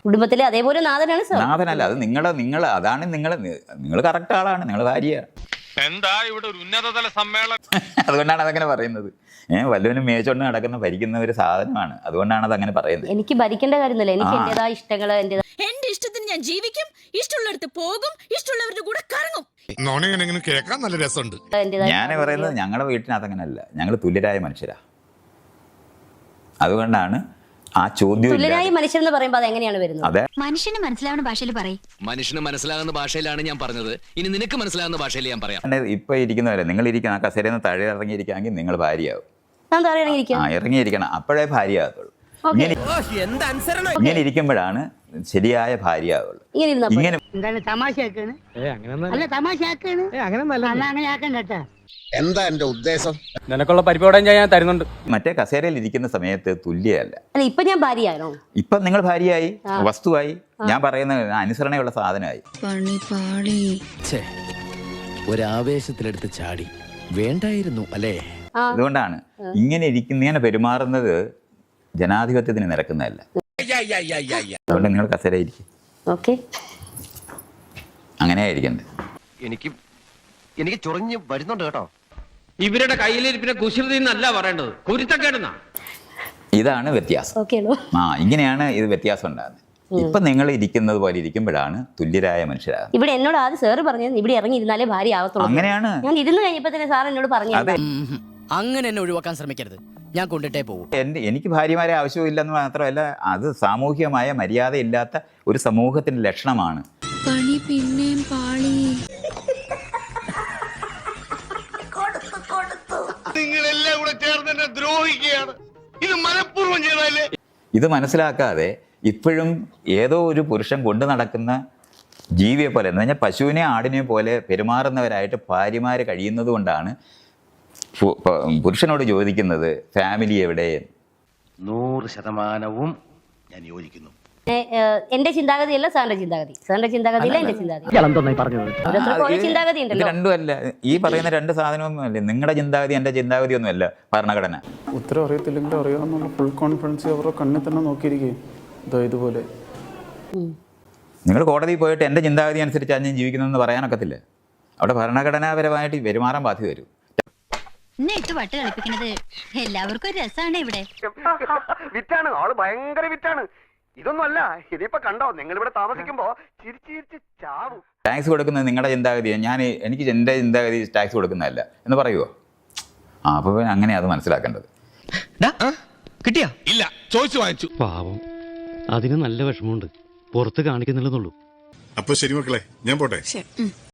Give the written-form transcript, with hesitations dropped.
കുടുംബത്തിലെ അതേപോലെ നാഥനാണ് സാർ. നാഥനല്ല, അത് നിങ്ങൾ അതാണ് നിങ്ങൾ കറക്റ്റ് ആളാണ്, നിങ്ങൾ ഭാര്യ. എന്താ ഇവിടെ ഒരു ഉന്നതതല സമ്മേളനം? അതുകൊണ്ടാണ് അതങ്ങനെ പറയുന്നത്. വല്ലവനും മേച്ചോണ്ട് നടക്കുന്ന ഭരിക്കുന്ന ഒരു സാധനമാണ്, അതുകൊണ്ടാണ് അത് അങ്ങനെ പറയുന്നത്. എനിക്ക് ഭരിക്കേണ്ട കാര്യമൊന്നുമില്ല, എനിക്ക് എന്റേതായ ഇഷ്ടങ്ങള് എന്റെ ഇഷ്ടത്തിന് ഞാൻ ജീവിക്കും, ഇഷ്ടമുള്ളടത്ത് പോകും, ഇഷ്ടമുള്ളവരുടെ കൂടെ കറങ്ങും. കേൾക്കാൻ നല്ല രസമുണ്ട്. ഞാൻ പറയുന്നത് ഞങ്ങളുടെ വീട്ടിനകത്ത് അങ്ങനെയല്ല, ഞങ്ങൾ തുല്യരായ മനുഷ്യരാ. അതുകൊണ്ടാണ് ആ ചോദ്യം. തുല്യരായ മനുഷ്യൻ എന്ന് പറയുമ്പോൾ അത് എങ്ങനെയാണ് വരുന്നത്? അതെ, മനുഷ്യന് മനസ്സിലാവുന്ന ഭാഷയിൽ പറയും. മനുഷ്യന് മനസ്സിലാകുന്ന ഭാഷയിലാണ് ഞാൻ പറഞ്ഞത്, ഇനി നിനക്ക് മനസ്സിലാകുന്ന ഭാഷയിൽ ഞാൻ പറയാം. ഇപ്പൊ ഇരിക്കുന്നവരെ നിങ്ങൾ ഇരിക്കുന്ന ആ കസേരയിൽ നിന്ന് താഴെ ഇറങ്ങിയിരിക്കുകയാണെങ്കിൽ നിങ്ങൾ ഭാര്യയാവും. ഞാൻ താഴെ ഇറങ്ങിയിരിക്കാം. ഇറങ്ങിയിരിക്കണം, അപ്പോഴേ ഭാര്യയാകത്തുള്ളൂ. ഇങ്ങനെ ഇരിക്കുമ്പോഴാണ് ശരിയായ ഭാര്യയാവുള്ളൂ. ഇങ്ങനെ എന്താ എന്റെ ഉദ്ദേശം? നിനക്കുള്ള പരിപാടി ഞാൻ തരുന്നുണ്ട്. മറ്റേ കസേരയിൽ ഇരിക്കുന്ന സമയത്ത് തുല്യല്ല. അല്ല, ഇപ്പൊ ഞാൻ ഭാര്യയാണോ? ഇപ്പൊ നിങ്ങൾ ഭാര്യയായി, വസ്തുവായി, ഞാൻ പറയുന്ന അനുസരണയുള്ള സാധനമായി. ഒരാവേശത്തിലെടുത്ത് ചാടി വേണ്ടായിരുന്നു അല്ലേ? അതുകൊണ്ടാണ് ഇങ്ങനെ പെരുമാറുന്നത് ജനാധിപത്യത്തിന് നിരക്കുന്നതല്ല. അതുകൊണ്ട് നിങ്ങൾ കസേര ഇരിക്കും. ഓക്കെ, അങ്ങനെയായിരിക്കണ്ടേ. എനിക്ക് ചൊറിഞ്ഞ് വരുന്നുണ്ട് കേട്ടോ. ഇവരുടെ കയ്യിലിരിപ്പിനെ കുശൃതി എന്നല്ല പറയേണ്ടത്, കുരുത്തക്കേടെന്നാ. ഇതാണ് വ്യത്യാസം. ഇങ്ങനെയാണ് ഇത് വ്യത്യാസം ഉണ്ടാകുന്നത്. ഇപ്പൊ നിങ്ങൾ ഇരിക്കുന്നത് പോലെ ഇരിക്കുമ്പോഴാണ് തുല്യരായ മനുഷ്യരാകുന്നത്. ഇവിടെ എന്നോട് ആദ്യം സാറ് പറഞ്ഞത് ഇവിടെ ഇറങ്ങിയിരുന്നാലേ ഭാര്യ ആവത്തുള്ളൂ. അങ്ങനെയാണ്. ഞാൻ ഇരുന്ന് കഴിഞ്ഞപ്പോ തന്നെ സാർ എന്നോട് പറഞ്ഞു. അങ്ങനെ എന്നെ ഒഴിവാക്കാൻ ശ്രമിക്കരുത്, ഞാൻ കൊണ്ടിട്ടേ പോകും. എനിക്ക് ഭാര്യമാരെ ആവശ്യമില്ലെന്ന് മാത്രമല്ല, അത് സാമൂഹികമായ മര്യാദയില്ലാത്ത ഒരു സമൂഹത്തിന്റെ ലക്ഷണമാണ്. പണി പിന്നെയും പാളി. നിങ്ങളെല്ലാം കൂടെ ചേർന്ന് എന്നെ ദ്രോഹിക്കുകയാണ്. ഇത് മനഃപൂർവ്വം ചെയ്താലേ. ഇത് മനസ്സിലാക്കാതെ ഇപ്പോഴും ഏതോ ഒരു പുരുഷൻ കൊണ്ടു നടക്കുന്ന ജീവിയെ പോലെ, എന്ന് പറഞ്ഞാൽ പശുവിനെ ആടിനെ പോലെ പെരുമാറുന്നവരായിട്ട് ഭാര്യമാര് കഴിയുന്നത് കൊണ്ടാണ് പുരുഷനോട് ചോദിക്കുന്നത് ഫാമിലി എവിടെ. 100% ഞാൻ യോജിക്കുന്നു. എന്റെ ചിന്താഗതിയല്ല സാറിന്റെ ചിന്താഗതി, സാറിന്റെ ചിന്താഗതിയില്ല എന്റെ ചിന്താഗതി. ചിന്താഗതി ഇത് ഉണ്ടല്ലോ. രണ്ടുമല്ല, ഈ പറയുന്ന രണ്ട് സാധനമൊന്നും അല്ലേ. നിങ്ങളുടെ ചിന്താഗതി എന്റെ ചിന്താഗതി ഒന്നുമല്ല ഭരണഘടന. ഉത്തരം അറിയത്തില്ലെങ്കിൽ അറിയാമെന്നുള്ള ഫുൾ കോൺഫിഡൻസ് അവരുടെ കണ്ണിൽ തന്നെ നോക്കിയിരിക്കും. ഇതുപോലെ നിങ്ങൾ കോടതിയിൽ പോയിട്ട് എന്റെ ചിന്താഗതി അനുസരിച്ചാണ് ഞാൻ ജീവിക്കുന്നതെന്ന് പറയാനൊക്കത്തില്ല. അവിടെ ഭരണഘടനാപരമായിട്ട് പെരുമാറാൻ ബാധ്യത വരും. എന്നെ ഇട്ട് വട്ട് കളിപ്പിക്കുന്നത് എല്ലാവർക്കും ഒരു രസമാണ്. ഇവിടെ വിറ്റാണ് ആള്, ഭയങ്കര വിറ്റാണ്. ഇതൊന്നും അല്ല, ഇതിപ്പോ കണ്ടോ നിങ്ങൾ ഇവിടെ താമസിക്കുമ്പോ ചിരിച്ച് ചാവും. ടാക്സ് കൊടുക്കുന്നത് നിങ്ങളുടെ ചിന്താഗതിയാണ്, എനിക്ക് എൻ്റെ ചിന്താഗതി ടാക്സ് കൊടുക്കുന്നതല്ല എന്ന് പറയുമോ? അപ്പോൾ അങ്ങനെ അത് മനസ്സിലാക്കേണ്ടത്. കിട്ടിയാ ഇല്ല, ചോദിച്ചു വാങ്ങിച്ചു. പാവം, അതിന് നല്ല വിഷമമുണ്ട്, പുറത്ത് കാണിക്കുന്നില്ലെന്നുള്ളൂ. അപ്പൊ ശരി മക്കളെ, ഞാൻ പോട്ടെ.